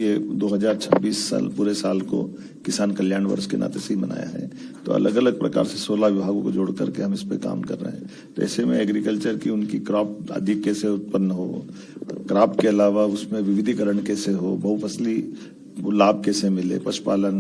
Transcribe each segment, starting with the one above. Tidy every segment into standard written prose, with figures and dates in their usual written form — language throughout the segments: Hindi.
ये 2026 साल पूरे साल को किसान कल्याण वर्ष के नाते से ही मनाया है। तो अलग अलग प्रकार से 16 विभागों को जोड़ करके हम इस पे काम कर रहे हैं। तो ऐसे में एग्रीकल्चर की उनकी क्रॉप अधिक कैसे उत्पन्न हो, क्रॉप के अलावा उसमें विविधीकरण कैसे हो, बहुफसली लाभ कैसे मिले, पशुपालन,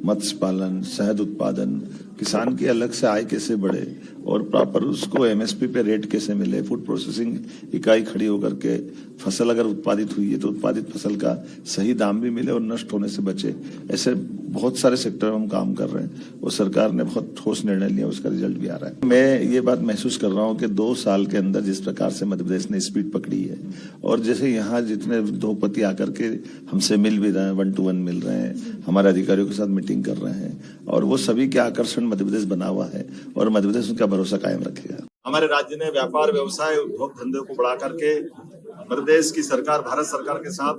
मत्स्य पालन, शहद उत्पादन, किसान की अलग से आय कैसे बढ़े और प्रॉपर उसको एमएसपी पे रेट कैसे मिले, फूड प्रोसेसिंग इकाई खड़ी होकर के फसल अगर उत्पादित हुई है तो उत्पादित फसल का सही दाम भी मिले और नष्ट होने से बचे। ऐसे बहुत सारे सेक्टर में हम काम कर रहे हैं और सरकार ने बहुत ठोस निर्णय लिया, उसका रिजल्ट भी आ रहा है। मैं ये बात महसूस कर रहा हूँ कि 2 साल के अंदर जिस प्रकार से मध्य प्रदेश ने स्पीड पकड़ी है और जैसे यहाँ जितने उद्योगपति आकर के हमसे मिल भी रहे हैं, 1 to 1 मिल रहे हैं, हमारे अधिकारियों के साथ मीटिंग कर रहे हैं और वो सभी के आकर्षण मध्य प्रदेश बना हुआ है और मध्य प्रदेश उनका भरोसा कायम रखेगा। हमारे राज्य ने व्यापार, व्यवसाय, उद्योग धंधे को बढ़ा करके मध्य प्रदेश की सरकार, भारत सरकार के साथ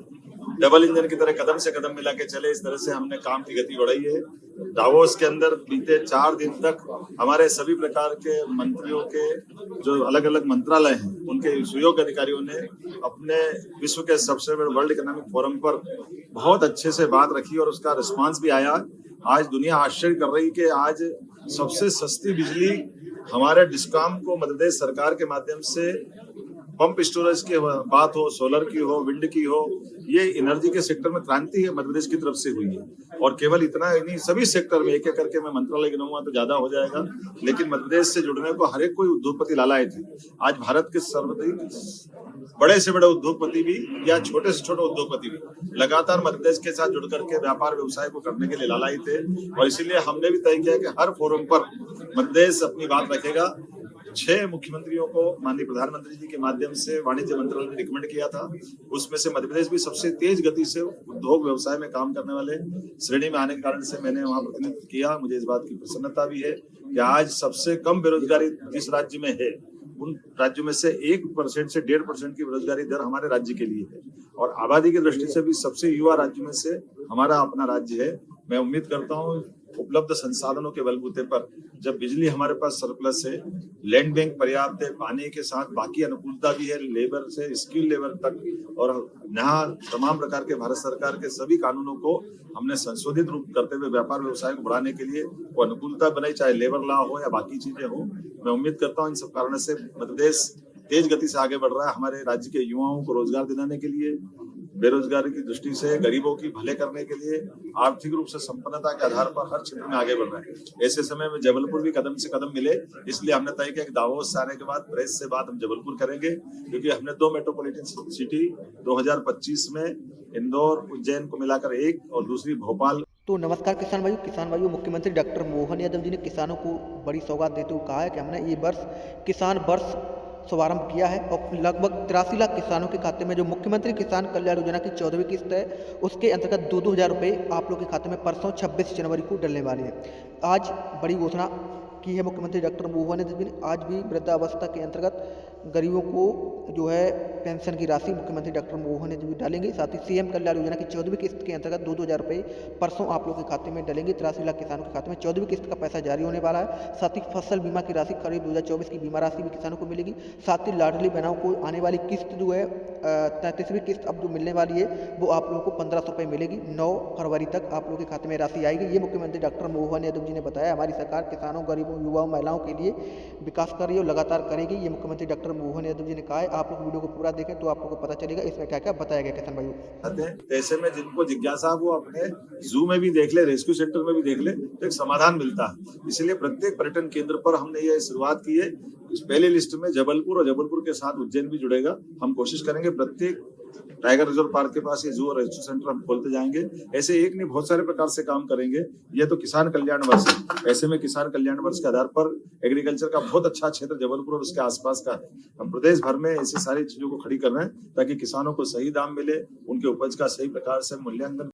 डबल इंजन की तरह कदम से कदम मिला के चले, इस तरह से हमने काम की गति बढ़ाई है। दावोस के अंदर बीते 4 दिन तक हमारे सभी प्रकार के मंत्रियों के जो अलग अलग मंत्रालय हैं, उनके सुयोग्य अधिकारियों ने अपने विश्व के सबसे बड़े वर्ल्ड इकोनॉमिक फोरम पर बहुत अच्छे से बात रखी और उसका रिस्पांस भी आया। आज दुनिया आश्चर्य कर रही कि आज सबसे सस्ती बिजली हमारे डिस्कॉम को मध्य प्रदेश सरकार के माध्यम से पंप स्टोरेज की बात हो, सोलर की हो, विंड की हो, ये एनर्जी के सेक्टर में क्रांति है मध्य प्रदेश की तरफ से हुई है। और केवल इतना ही नहीं, सभी सेक्टर में एक एक करके मैं मंत्रालय गिनाऊंगा तो ज्यादा हो जाएगा, लेकिन मध्य प्रदेश से जुड़ने को हर एक कोई उद्योगपति लालाए थे। आज भारत के सर्वाधिक बड़े से बड़े उद्योगपति भी या छोटे से छोटे उद्योगपति भी लगातार मध्य प्रदेश के साथ जुड़ करके व्यापार व्यवसाय को करने के लिए लालाए थे और इसीलिए हमने भी तय किया कि हर फोरम पर मध्य प्रदेश अपनी बात रखेगा। 6 मुख्यमंत्रियों को माननीय प्रधानमंत्री जी के माध्यम से वाणिज्य मंत्रालय ने रिकमेंड किया था, उसमें से मध्य प्रदेश भी सबसे तेज गति से उद्योग व्यवसाय में काम करने वाले श्रेणी में आने के कारण से मैंने वहां प्रतिनिधित्व किया। मुझे इस बात की प्रसन्नता भी है कि आज सबसे कम बेरोजगारी जिस राज्य में है, उन राज्यों में से 1% से 1.5% की बेरोजगारी दर हमारे राज्य के लिए है और आबादी की दृष्टि से भी सबसे युवा राज्यों में से हमारा अपना राज्य है। मैं उम्मीद करता हूँ उपलब्ध संसाधनों के बलबूते पर जब बिजली हमारे पास सरप्लस है, लैंड बैंक पर्याप्त है, पानी के साथ बाकी अनुकूलता भी है, लेबर से स्किल लेबर तक, और यहाँ तमाम प्रकार के भारत सरकार के सभी कानूनों को हमने संशोधित रूप करते हुए व्यापार व्यवसाय को बढ़ाने के लिए वो अनुकूलता बनाई, चाहे लेबर लॉ हो या बाकी चीजें हो। मैं उम्मीद करता हूँ इन सब कारणों से मध्य प्रदेश तेज गति से आगे बढ़ रहा है। हमारे राज्य के युवाओं को रोजगार दिलाने के लिए, बेरोजगारी की दृष्टि से गरीबों की भले करने के लिए, आर्थिक रूप से संपन्नता के आधार पर हर क्षेत्र में आगे बढ़ रहा है। ऐसे समय में जबलपुर भी कदम से कदम मिले, इसलिए हमने तय किया कि दावोस से आने के बाद प्रेस से बात हम जबलपुर करेंगे, क्योंकि हमने 2 मेट्रोपॉलिटन सिटी 2025 में इंदौर, उज्जैन को मिलाकर 1 और दूसरी भोपाल। तो नमस्कार किसान भाइयों, मुख्यमंत्री डॉक्टर मोहन यादव जी ने किसानों को बड़ी सौगात देते हुए कहा है कि हमने ये वर्ष किसान वर्ष शुभारंभ किया है और लगभग 83 लाख किसानों के खाते में जो मुख्यमंत्री किसान कल्याण योजना की 14वीं किस्त है, उसके अंतर्गत 2-2 हज़ार रुपये आप लोग के खाते में परसों 26 जनवरी को डलने वाले हैं। आज बड़ी घोषणा की है मुख्यमंत्री डॉक्टर मोहन यादव जी ने। आज भी वृद्धावस्था के अंतर्गत गरीबों को जो है पेंशन की राशि मुख्यमंत्री डॉक्टर मोहन यादव जी डालेंगे। साथ ही सीएम कल्याण योजना की 14वीं किस्त के अंतर्गत 2-2 हज़ार रुपये परसों आप लोग के खाते में डलेंगे। 83 लाख किसानों के खाते में 14वीं किस्त का पैसा जारी होने वाला है। साथ ही फसल बीमा की राशि करीब 2024 की बीमा राशि भी किसानों को मिलेगी। साथ ही लाडली बहनों को आने वाली किस्त जो है 33वीं किस्त अब जो मिलने वाली है वो आप लोगों को 1500 रुपये मिलेगी। 9 फरवरी तक आप लोगों के खाते में राशि आएगी। ये मुख्यमंत्री डॉक्टर मोहन यादव जी ने बताया। हमारी सरकार किसानों, गरीबों, युवाओं, महिलाओं के लिए विकास कर रही है और लगातार करेगी, ये मुख्यमंत्री डॉक्टर मोहन यादव जी ने कहा है। आप लोग वीडियो को पूरा देखें तो आप लोगों को पता चलेगा इसमें क्या क्या बताया गया। किसान भाइयों, ऐसे में जिनको जिज्ञासा वो अपने जू में भी देख ले, रेस्क्यू सेंटर में भी देख ले, तो एक समाधान मिलता है। इसलिए प्रत्येक पर्यटन केंद्र पर हमने ये शुरुआत की है। इस पहले लिस्ट में जबलपुर और जबलपुर के साथ उज्जैन भी जुड़ेगा। हम कोशिश करेंगे प्रत्येक टाइगर रिजर्व पार्क के पास ये जू और रेस्क्यू सेंटर हम खोलते जाएंगे। ऐसे एक नहीं, बहुत सारे प्रकार से काम करेंगे। ये तो किसान कल्याण वर्ष है। ऐसे में किसान कल्याण वर्ष के आधार पर एग्रीकल्चर का बहुत अच्छा क्षेत्र जबलपुर और उसके आसपास का है। हम प्रदेश भर में ऐसी सारी चीजों को खड़ी कर रहे हैं ताकि किसानों को सही दाम मिले, उनके उपज का सही प्रकार से मूल्यांकन